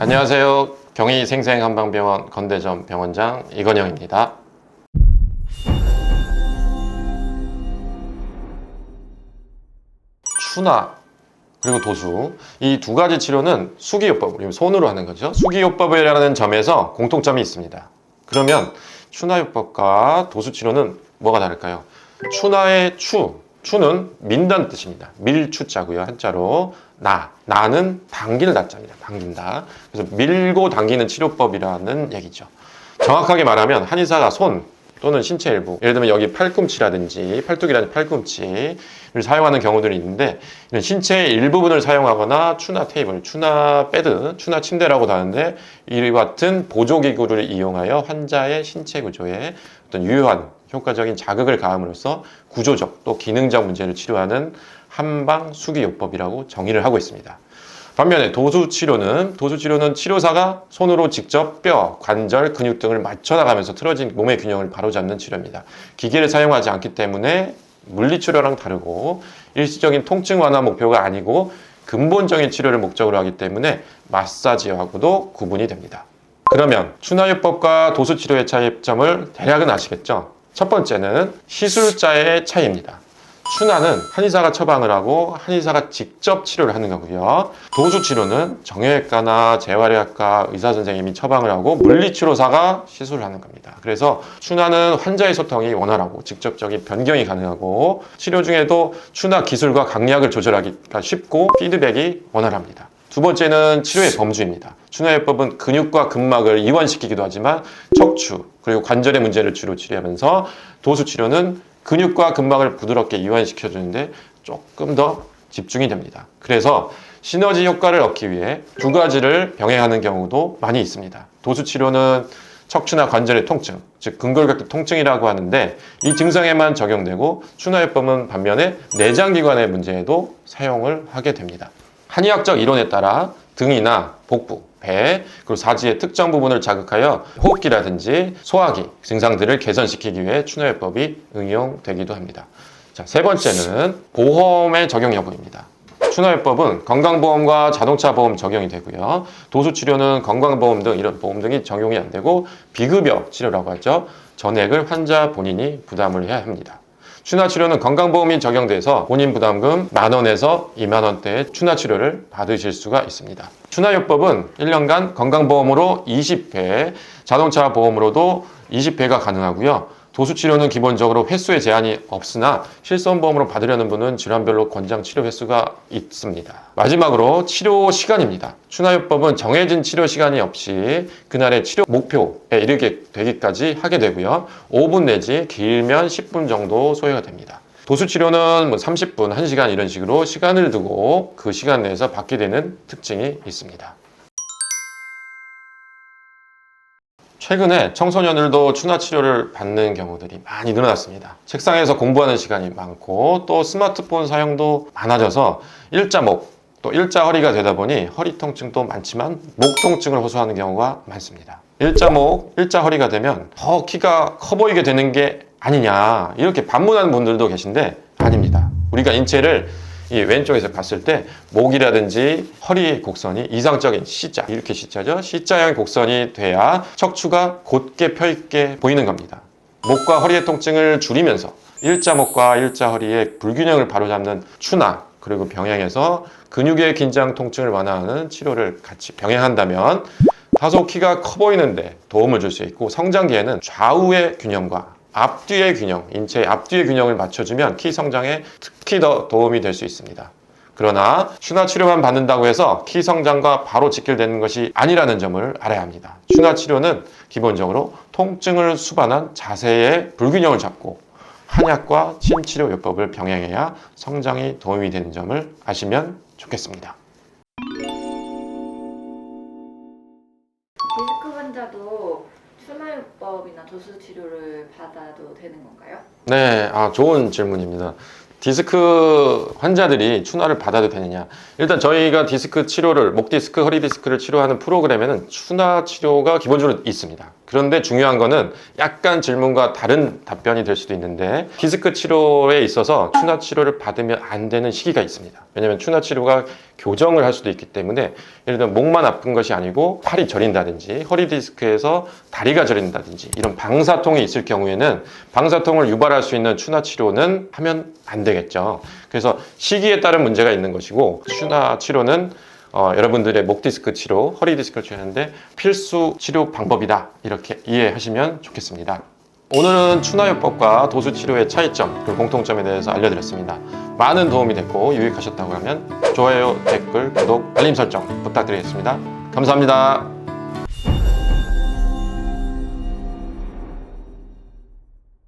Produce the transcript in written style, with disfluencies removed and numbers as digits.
안녕하세요. 경희생생한방병원 건대점 병원장 이건영입니다. 추나 그리고 도수, 이 두 가지 치료는 수기요법, 우리 손으로 하는 거죠. 수기요법이라는 점에서 공통점이 있습니다. 그러면 추나요법과 도수치료는 뭐가 다를까요? 추나의 추는 민다는 뜻입니다. 밀추자고요. 한자로 나는 당길 나자입니다. 당긴다. 그래서 밀고 당기는 치료법이라는 얘기죠. 정확하게 말하면 한의사가 손 또는 신체 일부, 예를 들면 여기 팔꿈치라든지 팔뚝이라든지 팔꿈치를 사용하는 경우들이 있는데, 이런 신체의 일부분을 사용하거나 추나 테이블, 추나 베드, 추나 침대라고도 하는데, 이와 같은 보조기구를 이용하여 환자의 신체 구조에 어떤 유효한 효과적인 자극을 가함으로써 구조적 또 기능적 문제를 치료하는 한방 수기요법이라고 정의를 하고 있습니다. 반면에 도수치료는 치료사가 손으로 직접 뼈, 관절, 근육 등을 맞춰나가면서 틀어진 몸의 균형을 바로잡는 치료입니다. 기계를 사용하지 않기 때문에 물리치료랑 다르고 일시적인 통증 완화 목표가 아니고 근본적인 치료를 목적으로 하기 때문에 마사지하고도 구분이 됩니다. 그러면 추나요법과 도수치료의 차이점을 대략은 아시겠죠? 첫 번째는 시술자의 차이입니다. 추나는 한의사가 처방을 하고 한의사가 직접 치료를 하는 거고요. 도수치료는 정형외과나 재활의학과 의사선생님이 처방을 하고 물리치료사가 시술을 하는 겁니다. 그래서 추나는 환자의 소통이 원활하고 직접적인 변경이 가능하고, 치료 중에도 추나 기술과 강약을 조절하기가 쉽고 피드백이 원활합니다. 두 번째는 치료의 범주입니다. 추나요법은 근육과 근막을 이완시키기도 하지만 척추 그리고 관절의 문제를 주로 치료하면서, 도수치료는 근육과 근막을 부드럽게 이완시켜주는데 조금 더 집중이 됩니다. 그래서 시너지 효과를 얻기 위해 두 가지를 병행하는 경우도 많이 있습니다. 도수치료는 척추나 관절의 통증, 즉 근골격계 통증이라고 하는데, 이 증상에만 적용되고, 추나요법은 반면에 내장기관의 문제에도 사용을 하게 됩니다. 한의학적 이론에 따라 등이나 복부, 배, 그리고 사지의 특정 부분을 자극하여 호흡기라든지 소화기 증상들을 개선시키기 위해 추나요법이 응용되기도 합니다. 자, 세 번째는 보험의 적용 여부입니다. 추나요법은 건강보험과 자동차보험 적용이 되고요. 도수치료는 건강보험 등 이런 보험 등이 적용이 안 되고 비급여 치료라고 하죠. 전액을 환자 본인이 부담을 해야 합니다. 추나치료는 건강보험이 적용돼서 본인 부담금 10,000원에서 20,000원대의 추나치료를 받으실 수가 있습니다. 추나요법은 1년간 건강보험으로 20회, 자동차 보험으로도 20회가 가능하고요. 도수치료는 기본적으로 횟수에 제한이 없으나 실손보험으로 받으려는 분은 질환별로 권장 치료 횟수가 있습니다. 마지막으로 치료 시간입니다. 추나요법은 정해진 치료 시간이 없이 그날의 치료 목표에 이르게 되기까지 하게 되고요. 5분 내지 길면 10분 정도 소요가 됩니다. 도수치료는 30분, 1시간 이런 식으로 시간을 두고 그 시간 내에서 받게 되는 특징이 있습니다. 최근에 청소년들도 추나치료를 받는 경우들이 많이 늘어났습니다. 책상에서 공부하는 시간이 많고 또 스마트폰 사용도 많아져서 일자목, 또 일자허리가 되다 보니 허리 통증도 많지만 목 통증을 호소하는 경우가 많습니다. 일자목, 일자허리가 되면 더 키가 커 보이게 되는 게 아니냐, 이렇게 반문하는 분들도 계신데 아닙니다. 우리가 인체를 이 왼쪽에서 봤을 때 목이라든지 허리의 곡선이 이상적인 C자, 이렇게 C자죠. C자형의 곡선이 돼야 척추가 곧게 펴있게 보이는 겁니다. 목과 허리의 통증을 줄이면서 일자목과 일자허리의 불균형을 바로잡는 추나, 그리고 병행해서 근육의 긴장 통증을 완화하는 치료를 같이 병행한다면 다소 키가 커 보이는데 도움을 줄 수 있고, 성장기에는 좌우의 균형과 앞뒤의 균형, 인체의 앞뒤의 균형을 맞춰주면 키 성장에 특히 더 도움이 될 수 있습니다. 그러나 추나치료만 받는다고 해서 키 성장과 바로 직결되는 것이 아니라는 점을 알아야 합니다. 추나치료는 기본적으로 통증을 수반한 자세의 불균형을 잡고 한약과 신치료요법을 병행해야 성장이 도움이 되는 점을 아시면 좋겠습니다. 디스크 환자도 추나요법이나 도수치료를 받아도 되는 건가요? 네, 좋은 질문입니다. 디스크 환자들이 추나를 받아도 되느냐? 일단 저희가 디스크 치료를, 목 디스크, 허리 디스크를 치료하는 프로그램에는 추나 치료가 기본적으로 있습니다. 그런데 중요한 거는 약간 질문과 다른 답변이 될 수도 있는데 디스크 치료에 있어서 추나 치료를 받으면 안 되는 시기가 있습니다. 왜냐하면 추나 치료가 교정을 할 수도 있기 때문에 예를 들면 목만 아픈 것이 아니고 팔이 저린다든지 허리 디스크에서 다리가 저린다든지 이런 방사통이 있을 경우에는 방사통을 유발할 수 있는 추나 치료는 하면 안 되겠죠. 그래서 시기에 따른 문제가 있는 것이고 추나 치료는 여러분들의 목 디스크 치료, 허리 디스크를 치료하는데 필수 치료 방법이다. 이렇게 이해하시면 좋겠습니다. 오늘은 추나요법과 도수 치료의 차이점 그리고 공통점에 대해서 알려드렸습니다. 많은 도움이 됐고 유익하셨다고 하면 좋아요, 댓글, 구독, 알림 설정 부탁드리겠습니다. 감사합니다.